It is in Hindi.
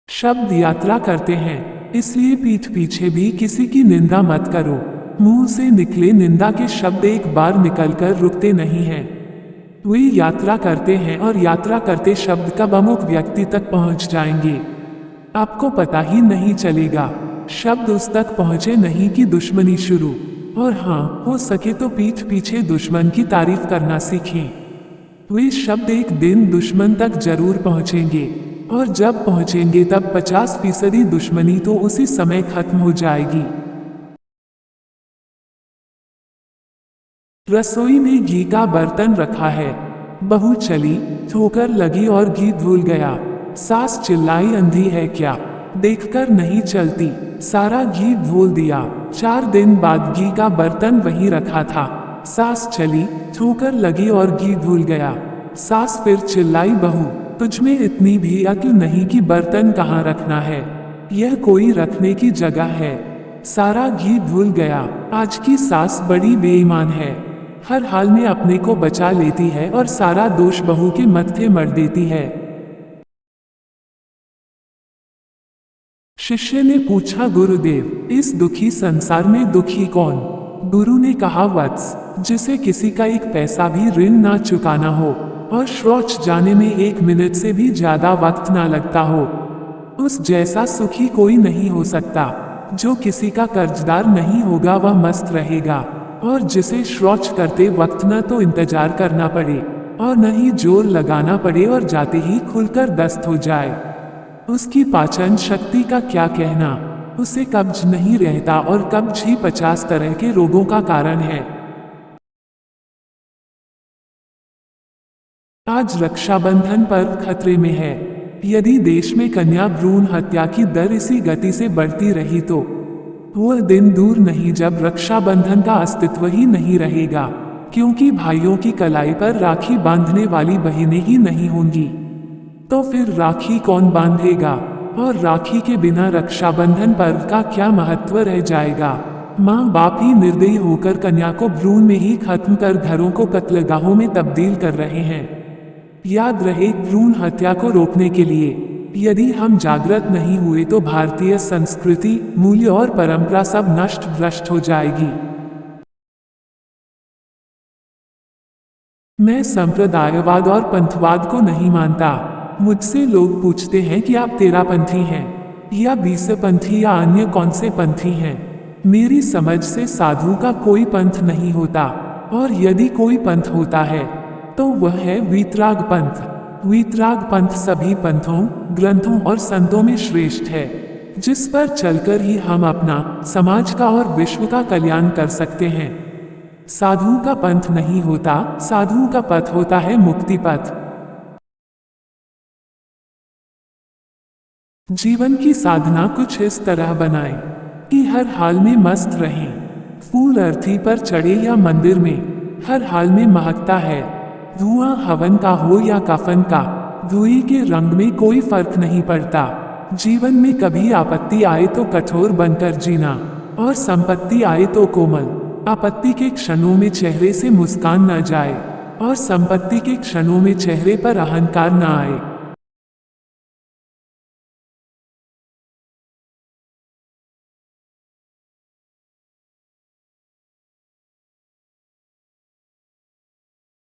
शब्द यात्रा करते हैं, इसलिए पीठ पीछे भी किसी की निंदा मत करो। मुंह से निकले निंदा के शब्द एक बार निकलकर रुकते नहीं हैं। वे यात्रा करते हैं और यात्रा करते शब्द कब अमुक व्यक्ति तक पहुंच जाएंगे, आपको पता ही नहीं चलेगा। शब्द उस तक पहुंचे नहीं कि दुश्मनी शुरू। और हाँ, हो सके तो पीठ पीछे दुश्मन की तारीफ करना सीखें। वे शब्द एक दिन दुश्मन तक जरूर पहुंचेंगे, और जब पहुंचेंगे तब 50% दुश्मनी तो उसी समय खत्म हो जाएगी। रसोई में घी का बर्तन रखा है। बहू चली, ठोकर लगी और घी धुल गया। सास चिल्लाई, अंधी है क्या, देखकर नहीं चलती, सारा घी धुल दिया। 4 दिन बाद घी का बर्तन वहीं रखा था। सास चली, ठोकर लगी और घी धुल गया। सास फिर चिल्लाई, बहू तुझमें इतनी भी अक्ल नहीं कि बर्तन कहाँ रखना है, यह कोई रखने की जगह है। सारा घी धुल गया। आज की सास बड़ी बेईमान है, हर हाल में अपने को बचा लेती है और सारा दोष बहू के मत्थे मर देती है। शिष्य ने पूछा, गुरुदेव इस दुखी संसार में दुखी कौन? गुरु ने कहा, वत्स जिसे किसी का एक पैसा भी ऋण ना चुकाना हो और शौच जाने में 1 मिनट से भी ज्यादा वक्त ना लगता हो, उस जैसा सुखी कोई नहीं हो सकता। जो किसी का कर्जदार नहीं होगा वह मस्त रहेगा, और जिसे शौच करते वक्त न तो इंतजार करना पड़े और न ही जोर लगाना पड़े और जाते ही खुलकर दस्त हो जाए, उसकी पाचन शक्ति का क्या कहना। उसे कब्ज नहीं रहता और कब्ज ही 50 तरह के रोगों का कारण है। आज रक्षाबंधन पर्व खतरे में है। यदि देश में कन्या भ्रूण हत्या की दर इसी गति से बढ़ती रही तो वह दिन दूर नहीं जब रक्षाबंधन का अस्तित्व ही नहीं रहेगा, क्योंकि भाइयों की कलाई पर राखी बांधने वाली बहनें ही नहीं होंगी। तो फिर राखी कौन बांधेगा, और राखी के बिना रक्षाबंधन पर्व का क्या महत्व रह जाएगा। माँ बाप ही निर्दयी होकर कन्या को भ्रूण में ही खत्म कर घरों को कत्लगाहों में तब्दील कर रहे हैं। याद रहे, भ्रूण हत्या को रोकने के लिए यदि हम जागृत नहीं हुए तो भारतीय संस्कृति, मूल्य और परंपरा सब नष्ट भ्रष्ट हो जाएगी। मैं संप्रदायवाद और पंथवाद को नहीं मानता। मुझसे लोग पूछते हैं कि आप तेरापंथी हैं या बीसपंथी या अन्य कौन से पंथी हैं। मेरी समझ से साधु का कोई पंथ नहीं होता, और यदि कोई पंथ होता है तो वह है वीतराग पंथ। वीतराग पंथ सभी पंथों, ग्रंथों और संतों में श्रेष्ठ है, जिस पर चलकर ही हम अपना, समाज का और विश्व का कल्याण कर सकते हैं। साधु का पंथ नहीं होता, साधु का पथ होता है मुक्ति पथ। जीवन की साधना कुछ इस तरह बनाएं कि हर हाल में मस्त रहें। फूल अर्थी पर चढ़े या मंदिर में, हर हाल में महकता है। धुआं हवन का हो या कफन का, धुएं के रंग में कोई फर्क नहीं पड़ता। जीवन में कभी आपत्ति आए तो कठोर बनकर जीना, और संपत्ति आए तो कोमल। आपत्ति के क्षणों में चेहरे से मुस्कान न जाए, और संपत्ति के क्षणों में चेहरे पर अहंकार न आए।